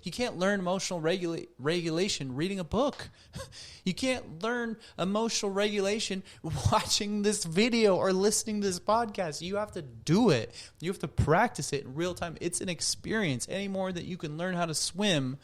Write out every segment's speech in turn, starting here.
You can't learn emotional regulation reading a book. You can't learn emotional regulation watching this video or listening to this podcast. You have to do it. You have to practice it in real time. It's an experience any more than you can learn how to swim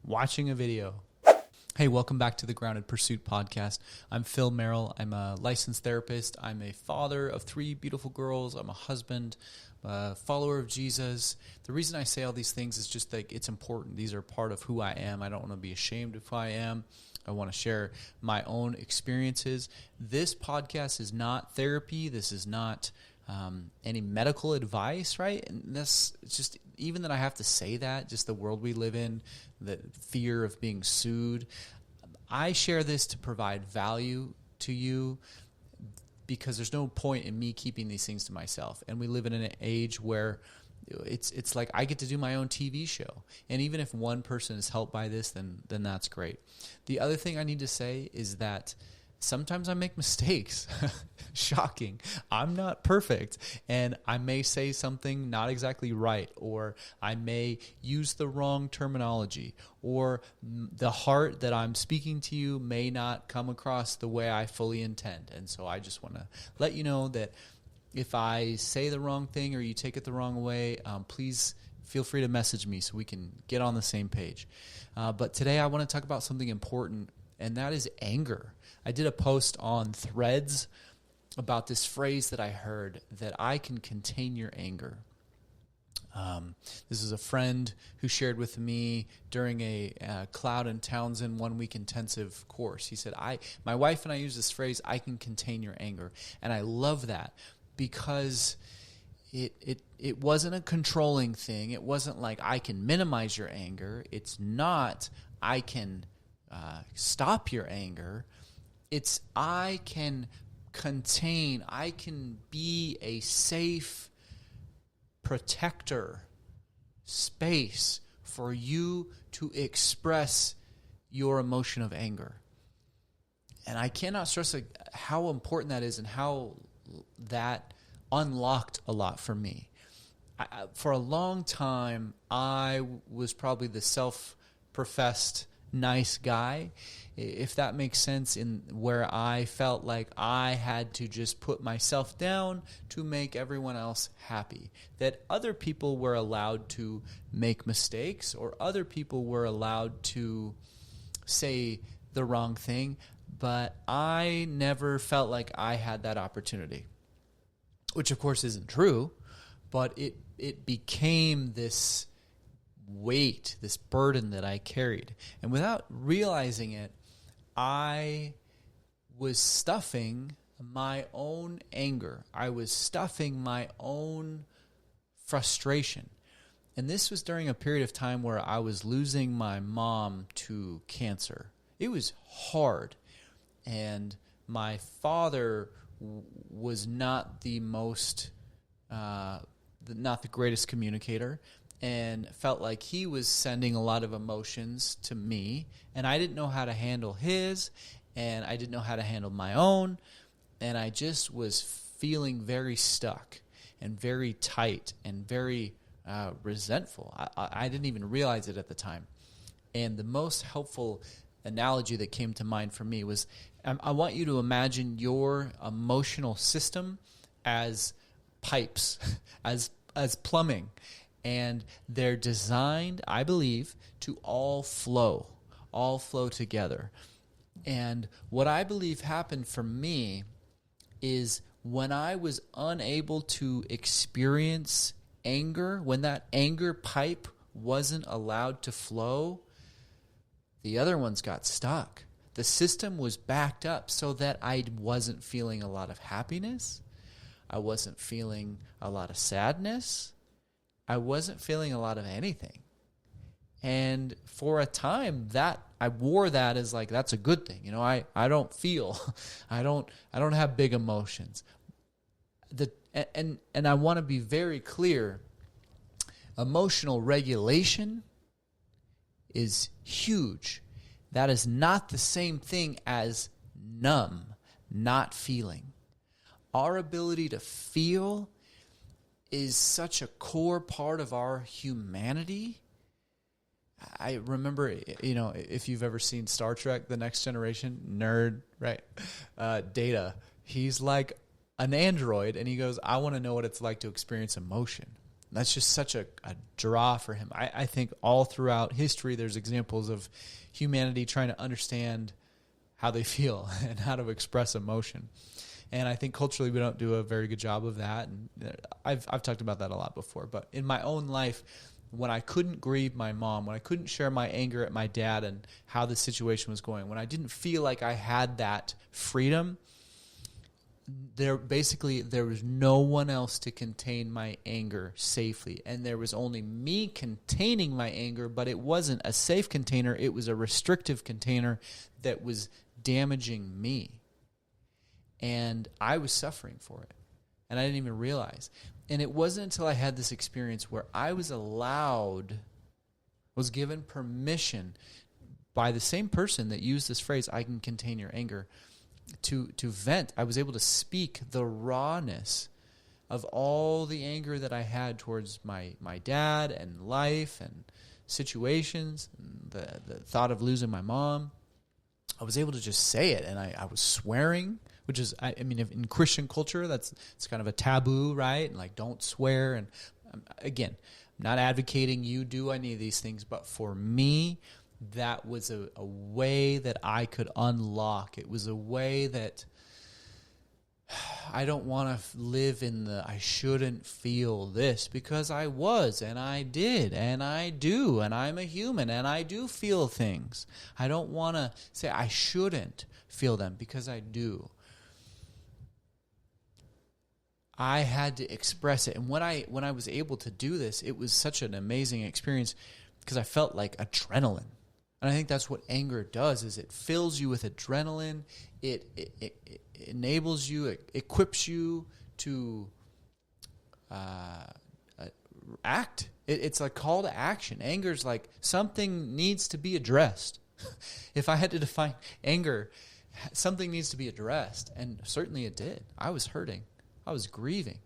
watching a video. Hey, welcome back to the Grounded Pursuit podcast. I'm Phil Merrill. I'm a licensed therapist. I'm a father of 3 beautiful girls. I'm a husband, a follower of Jesus. The reason I say all these things is just like it's important. These are part of who I am. I don't want to be ashamed of who I am. I want to share my own experiences. This podcast is not therapy. This is not any medical advice, right? And this, it's just, even that I have to say that, just the world we live in, the fear of being sued. I share this to provide value to you because there's no point in me keeping these things to myself. And we live in an age where it's like I get to do my own TV show. And even if one person is helped by this, then that's great. The other thing I need to say is that sometimes I make mistakes. Shocking. I'm not perfect. And I may say something not exactly right, or I may use the wrong terminology, or the heart that I'm speaking to you may not come across the way I fully intend. And so I just want to let you know that if I say the wrong thing or you take it the wrong way, please feel free to message me so we can get on the same page. But today I want to talk about something important, and that is anger. I did a post on Threads about this phrase that I heard, that I can contain your anger. This is a friend who shared with me during a Cloud and Townsend 1-week intensive course. He said, my wife and I use this phrase, I can contain your anger. And I love that because it wasn't a controlling thing. It wasn't like I can minimize your anger. It's not I can stop your anger. It's I can contain, I can be a safe protector space for you to express your emotion of anger. And I cannot stress how important that is and how that unlocked a lot for me. For a long time, I was probably the self-professed nice guy, if that makes sense, in where I felt like I had to just put myself down to make everyone else happy. That other people were allowed to make mistakes, or other people were allowed to say the wrong thing, but I never felt like I had that opportunity. Which of course isn't true, but it became this weight, this burden that I carried. And without realizing it, I was stuffing my own anger. I was stuffing my own frustration. And this was during a period of time where I was losing my mom to cancer. It was hard. And my father was not the most, not the greatest communicator, and felt like he was sending a lot of emotions to me, and I didn't know how to handle his, and I didn't know how to handle my own, and I just was feeling very stuck and very tight and very resentful. I didn't even realize it at the time. And the most helpful analogy that came to mind for me was, I want you to imagine your emotional system as pipes, as plumbing. And they're designed, I believe, to all flow together. And what I believe happened for me is when I was unable to experience anger, when that anger pipe wasn't allowed to flow, the other ones got stuck. The system was backed up so that I wasn't feeling a lot of happiness. I wasn't feeling a lot of sadness. I wasn't feeling a lot of anything. And for a time, that I wore that as like, that's a good thing. You know, I don't feel, I don't have big emotions. And I want to be very clear, emotional regulation is huge. That is not the same thing as numb, not feeling. Our ability to feel is such a core part of our humanity I remember, if you've ever seen Star Trek, The Next Generation, nerd, right? Data, he's like an android, and he goes, I want to know what it's like to experience emotion. That's just such a draw for him. I think all throughout history, there's examples of humanity trying to understand how they feel and how to express emotion. And I think culturally we don't do a very good job of that. And I've talked about that a lot before. But in my own life, when I couldn't grieve my mom, when I couldn't share my anger at my dad and how the situation was going, when I didn't feel like I had that freedom, there was no one else to contain my anger safely. And there was only me containing my anger, but it wasn't a safe container. It was a restrictive container that was damaging me. And I was suffering for it. And I didn't even realize. And it wasn't until I had this experience where I was given permission by the same person that used this phrase, I can contain your anger, to vent. I was able to speak the rawness of all the anger that I had towards my dad and life and situations, and the thought of losing my mom. I was able to just say it, and I was swearing, which is, I mean, in Christian culture, it's kind of a taboo, right? And like, don't swear. And again, I'm not advocating you do any of these things, but for me, that was a way that I could unlock. It was a way that I don't want to live in the I shouldn't feel this, because I was, and I did, and I do, and I'm a human, and I do feel things. I don't want to say I shouldn't feel them, because I do. I had to express it. And when I was able to do this, it was such an amazing experience, because I felt like adrenaline. And I think that's what anger does, is it fills you with adrenaline. It enables you, it equips you to act. It's a call to action. Anger is like something needs to be addressed. If I had to define anger, something needs to be addressed. And certainly it did. I was hurting. I was grieving.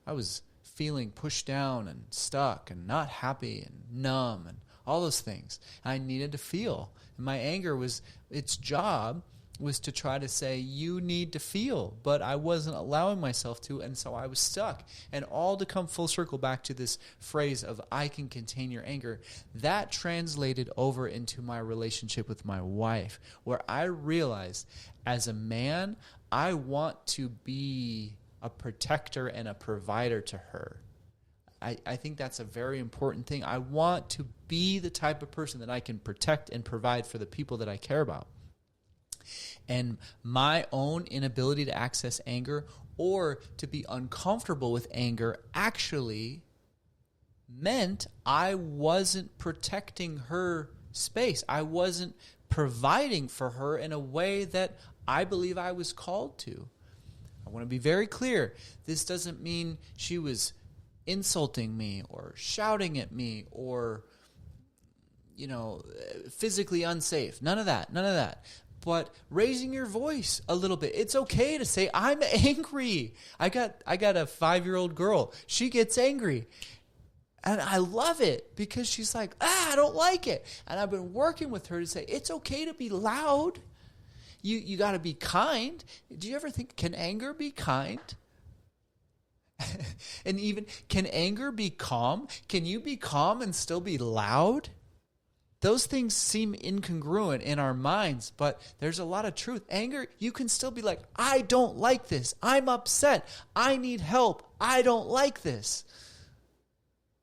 I was feeling pushed down and stuck and not happy and numb and all those things. And I needed to feel. And my anger its job was to try to say, you need to feel. But I wasn't allowing myself to, and so I was stuck. And all to come full circle back to this phrase of I can contain your anger, that translated over into my relationship with my wife, where I realized as a man, I want to be a protector and a provider to her. I think that's a very important thing. I want to be the type of person that I can protect and provide for the people that I care about. And my own inability to access anger or to be uncomfortable with anger actually meant I wasn't protecting her space. I wasn't providing for her in a way that I believe I was called to. I want to be very clear. This doesn't mean she was insulting me or shouting at me or, physically unsafe. None of that. But raising your voice a little bit. It's okay to say, I'm angry. I got a 5-year-old girl. She gets angry. And I love it because she's like, I don't like it. And I've been working with her to say, it's okay to be loud. You got to be kind. Do you ever think, can anger be kind? And even, can anger be calm? Can you be calm and still be loud? Those things seem incongruent in our minds, but there's a lot of truth. Anger, you can still be like, I don't like this. I'm upset. I need help. I don't like this.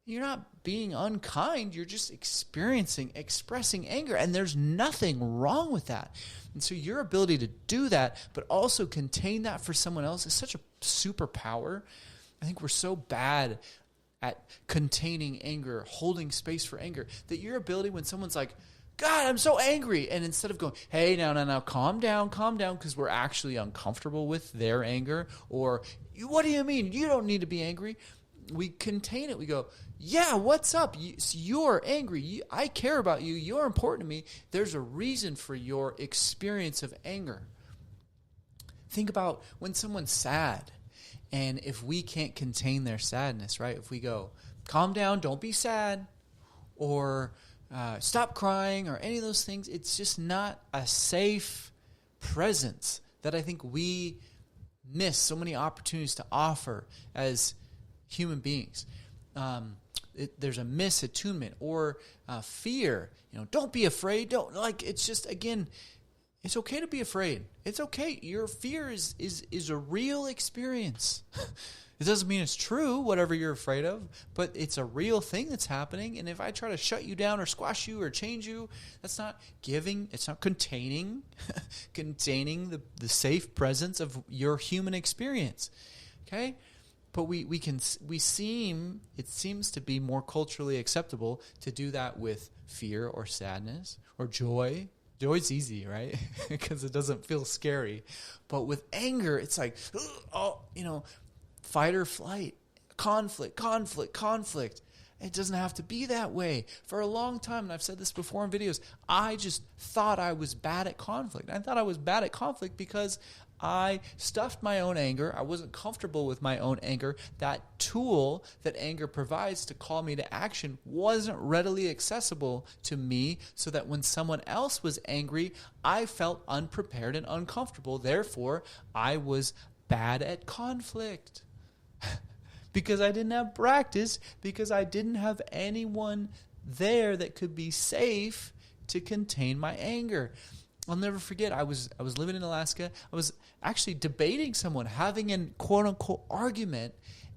You're not being unkind. You're just expressing anger, and there's nothing wrong with that. And so your ability to do that, but also contain that for someone else, is such a superpower. I think we're so bad at containing anger, holding space for anger, that your ability when someone's like, God, I'm so angry, and instead of going, hey, now, calm down, because we're actually uncomfortable with their anger, or, what do you mean? You don't need to be angry. We contain it. We go, yeah, what's up? You're angry. I care about you. You're important to me. There's a reason for your experience of anger. Think about when someone's sad. And if we can't contain their sadness, right? If we go, calm down, don't be sad, or stop crying or any of those things. It's just not a safe presence that I think we miss so many opportunities to offer as human beings. There's a misattunement or fear. Don't be afraid. It's just, again, it's okay to be afraid. It's okay. Your fear is a real experience. It doesn't mean it's true, whatever you're afraid of, but it's a real thing that's happening. And if I try to shut you down or squash you or change you, that's not giving, it's not containing the safe presence of your human experience. Okay? But it seems to be more culturally acceptable to do that with fear or sadness or joy. Joy's easy, right? Because it doesn't feel scary. But with anger, it's like, fight or flight, conflict. It doesn't have to be that way. For a long time, and I've said this before in videos, I just thought I was bad at conflict. I thought I was bad at conflict because I stuffed my own anger. I wasn't comfortable with my own anger. That tool that anger provides to call me to action wasn't readily accessible to me, so that when someone else was angry, I felt unprepared and uncomfortable. Therefore, I was bad at conflict. Because I didn't have practice, because I didn't have anyone there that could be safe to contain my anger. I'll never forget, I was living in Alaska. I was actually debating someone, having a quote-unquote argument,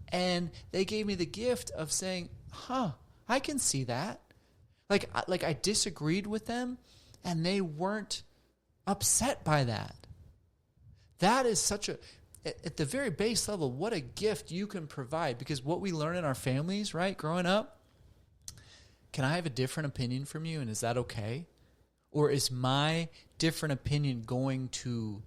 and they gave me the gift of saying, I can see that. Like I disagreed with them, and they weren't upset by that. That is at the very base level, what a gift you can provide. Because what we learn in our families, right, growing up, can I have a different opinion from you, and is that okay? Or is my different opinion going to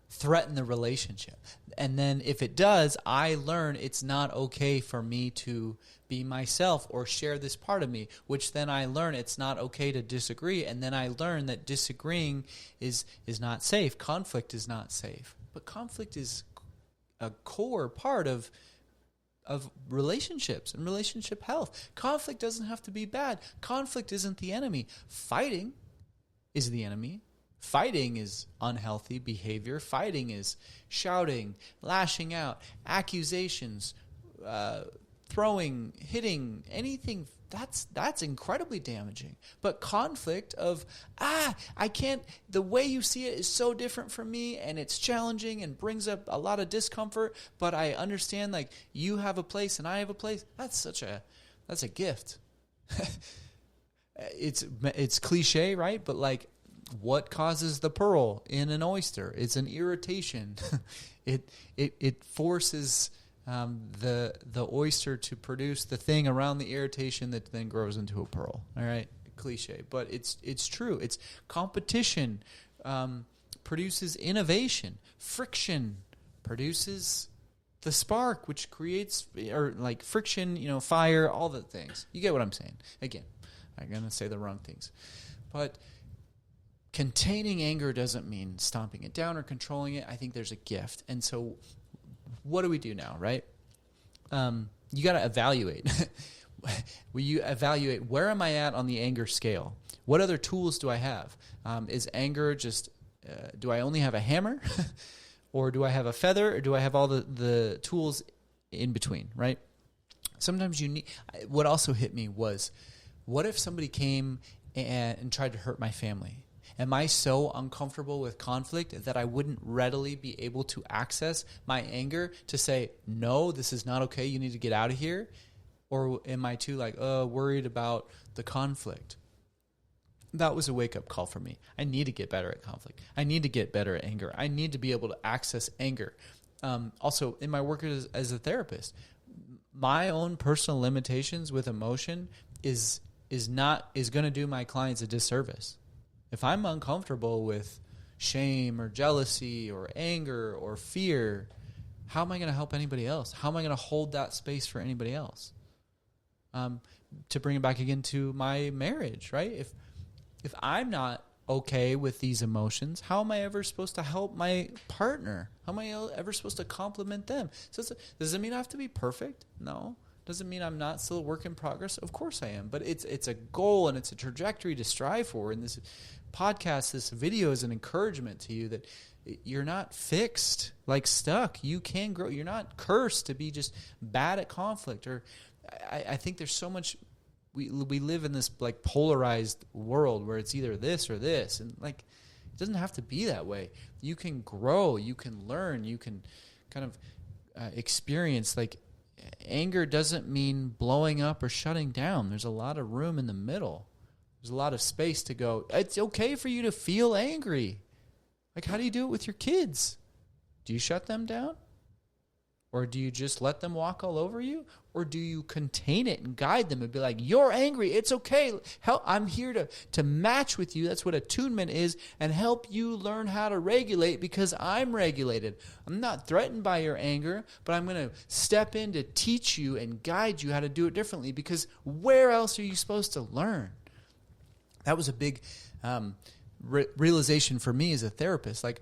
threaten the relationship? And then if it does, I learn it's not okay for me to be myself or share this part of me, which then I learn it's not okay to disagree. And then I learn that disagreeing is not safe. Conflict is not safe. But conflict is a core part of relationships and relationship health. Conflict doesn't have to be bad. Conflict isn't the enemy. Fighting is the enemy. Fighting is unhealthy behavior. Fighting is shouting, lashing out, accusations, throwing, hitting, anything. That's incredibly damaging. But conflict of, I can't, the way you see it is so different from me, and it's challenging and brings up a lot of discomfort, but I understand, like, you have a place and I have a place. That's a gift. It's cliche, right? But like, what causes the pearl in an oyster? It's an irritation. It forces the oyster to produce the thing around the irritation that then grows into a pearl. All right, cliche, but it's true. It's competition produces innovation. Friction produces the spark, which creates, or like friction, fire, all the things. You get what I'm saying? Again, I'm gonna say the wrong things, but containing anger doesn't mean stomping it down or controlling it. I think there's a gift, and so. What do we do now, right? You got to evaluate. You evaluate, where am I at on the anger scale? What other tools do I have? Is anger just, do I only have a hammer? Or do I have a feather? Or do I have all the tools in between, right? Sometimes you need, what also hit me was, what if somebody came and tried to hurt my family? Am I so uncomfortable with conflict that I wouldn't readily be able to access my anger to say, no, this is not okay, you need to get out of here? Or am I too worried about the conflict? That was a wake-up call for me. I need to get better at conflict. I need to get better at anger. I need to be able to access anger. Also, in my work as a therapist, my own personal limitations with emotion is going to do my clients a disservice. If I'm uncomfortable with shame or jealousy or anger or fear, how am I going to help anybody else? How am I going to hold that space for anybody else? To bring it back again to my marriage, right? If I'm not okay with these emotions, how am I ever supposed to help my partner? How am I ever supposed to compliment them? So does it mean I have to be perfect? No. Doesn't mean I'm not still a work in progress. Of course I am. But it's a goal and it's a trajectory to strive for. And this podcast, this video is an encouragement to you that you're not fixed, like stuck. You can grow. You're not cursed to be just bad at conflict. Or I think there's so much. We live in this like polarized world where it's either this or this. And like it doesn't have to be that way. You can grow. You can learn. You can kind of experience like anger doesn't mean blowing up or shutting down. There's a lot of room in the middle. There's a lot of space to go. It's okay for you to feel angry. Like, how do you do it with your kids? Do you shut them down? Or do you just let them walk all over you? Or do you contain it and guide them and be like, you're angry, it's okay. I'm here to match with you. That's what attunement is, and help you learn how to regulate because I'm regulated. I'm not threatened by your anger, but I'm going to step in to teach you and guide you how to do it differently, because where else are you supposed to learn? That was a big realization for me as a therapist. Like,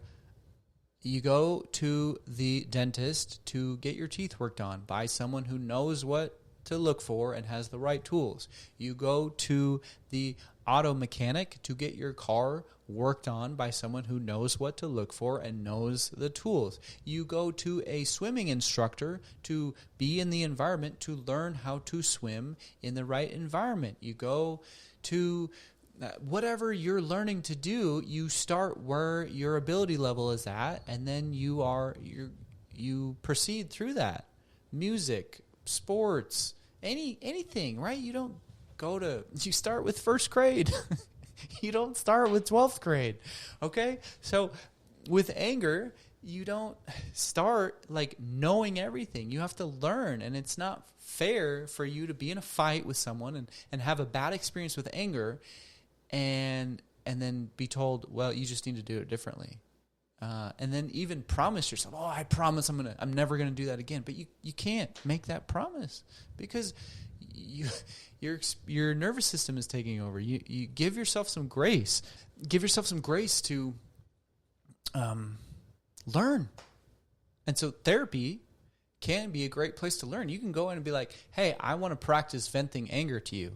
you go to the dentist to get your teeth worked on by someone who knows what to look for and has the right tools. You go to the auto mechanic to get your car worked on by someone who knows what to look for and knows the tools. You go to a swimming instructor to be in the environment to learn how to swim in the right environment. You go to whatever you're learning to do, you start where your ability level is at, and then you proceed through that. Music, sports, anything, right? You start with first grade. You don't start with 12th grade. Okay? So with anger, you don't start like knowing everything. You have to learn, and it's not fair for you to be in a fight with someone and have a bad experience with anger and then be told, well, you just need to do it differently. And then even promise yourself, oh, I promise I'm never gonna do that again. But you can't make that promise because your nervous system is taking over. You give yourself some grace. Give yourself some grace to learn. And so therapy can be a great place to learn. You can go in and be like, hey, I want to practice venting anger to you.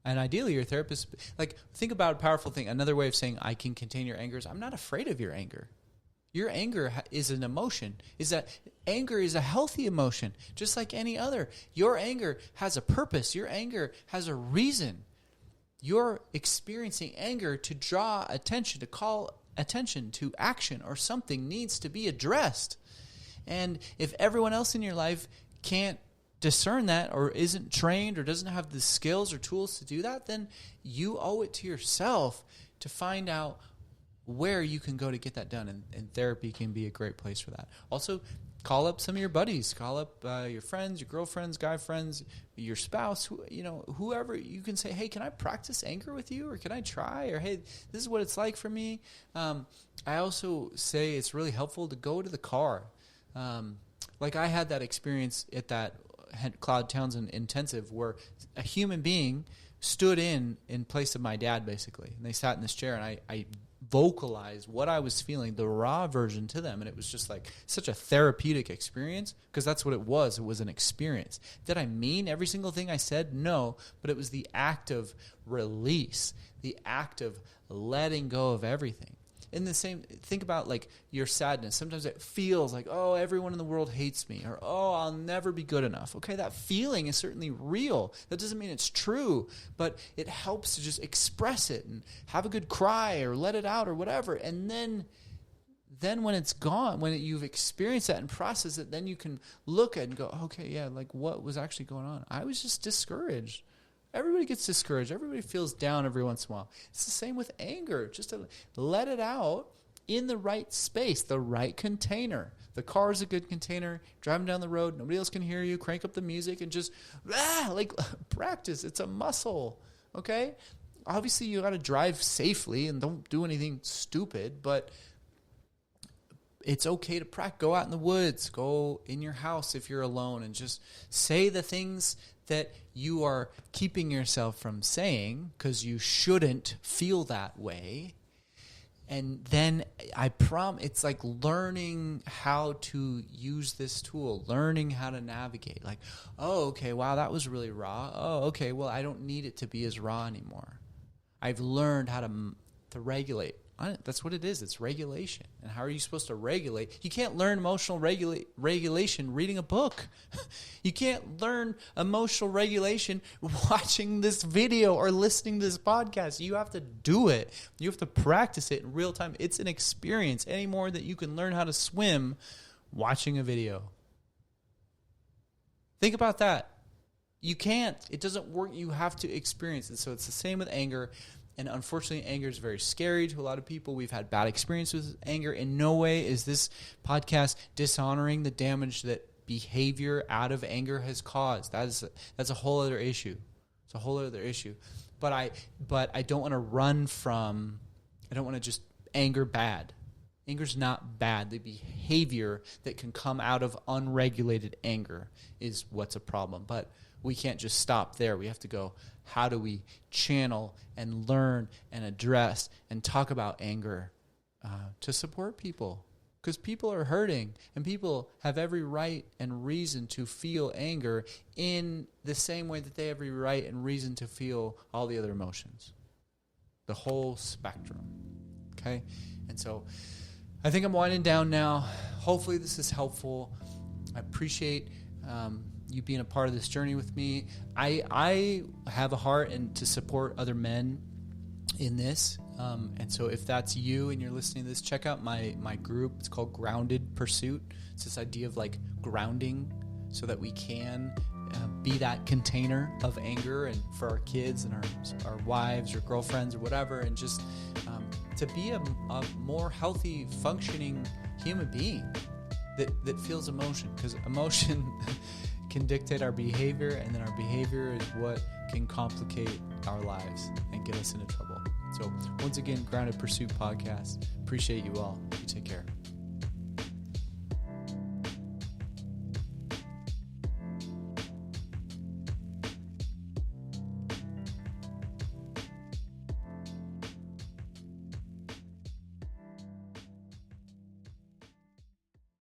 And ideally, your therapist, like, think about a powerful thing. Another way of saying I can contain your anger is I'm not afraid of your anger. Your anger is an emotion. Anger is a healthy emotion, just like any other. Your anger has a purpose. Your anger has a reason. You're experiencing anger to draw attention, to call attention to action, or something needs to be addressed. And if everyone else in your life can't discern that, or isn't trained, or doesn't have the skills or tools to do that, then you owe it to yourself to find out where you can go to get that done. And therapy can be a great place for that. Also, call up some of your buddies. Call up your friends, your girlfriends, guy friends, your spouse, whoever. You can say, hey, can I practice anger with you? Or can I try? Or, hey, this is what it's like for me. I also say it's really helpful to go to the car. Like I had that experience at that Cloud Townsend intensive where a human being stood in place of my dad, basically. And they sat in this chair, and I vocalized what I was feeling, the raw version, to them. And it was just like such a therapeutic experience, because that's what it was. It was an experience. Did I mean every single thing I said? No, but it was the act of release, the act of letting go of everything. In the same, think about like your sadness. Sometimes it feels like, oh, everyone in the world hates me, or oh, I'll never be good enough. Okay, that feeling is certainly real. That doesn't mean it's true, but it helps to just express it and have a good cry or let it out or whatever. And then when it's gone, when you've experienced that and processed it, then you can look at it and go, okay, yeah, like what was actually going on? I was just discouraged. Everybody gets discouraged. Everybody feels down every once in a while. It's the same with anger. Just to let it out in the right space, the right container. The car is a good container. Driving down the road, nobody else can hear you. Crank up the music and just practice. It's a muscle, okay? Obviously, you got to drive safely and don't do anything stupid, but it's okay to practice. Go out in the woods. Go in your house if you're alone and just say the things that you are keeping yourself from saying because you shouldn't feel that way. And then it's like learning how to use this tool, learning how to navigate. Like, oh, okay, wow, that was really raw. Oh, okay, well, I don't need it to be as raw anymore. I've learned how to regulate. That's what it is. It's regulation. And how are you supposed to regulate? You can't learn emotional regulation reading a book. You can't learn emotional regulation watching this video or listening to this podcast. You have to do it. You have to practice it in real time. It's an experience any more that you can learn how to swim watching a video. Think about that. You can't. It doesn't work. You have to experience it. So it's the same with anger. And unfortunately, anger is very scary to a lot of people. We've had bad experiences with anger. In no way is this podcast dishonoring the damage that behavior out of anger has caused. That's a whole other issue. It's a whole other issue. But I don't want to run from. I don't want to just anger bad. Anger's not bad. The behavior that can come out of unregulated anger is what's a problem. But we can't just stop there. We have to go, how do we channel and learn and address and talk about anger to support people? Because people are hurting, and people have every right and reason to feel anger in the same way that they have every right and reason to feel all the other emotions. The whole spectrum. Okay? And so I think I'm winding down now. Hopefully this is helpful. I appreciate you being a part of this journey with me. I have a heart and to support other men in this. And so if that's you and you're listening to this, check out my group. It's called Grounded Pursuit. It's this idea of like grounding so that we can be that container of anger and for our kids and our wives or girlfriends or whatever, and just to be a more healthy, functioning human being that feels emotion, because emotion can dictate our behavior, and then our behavior is what can complicate our lives and get us into trouble. So once again, Grounded Pursuit Podcast. Appreciate you all. You take care.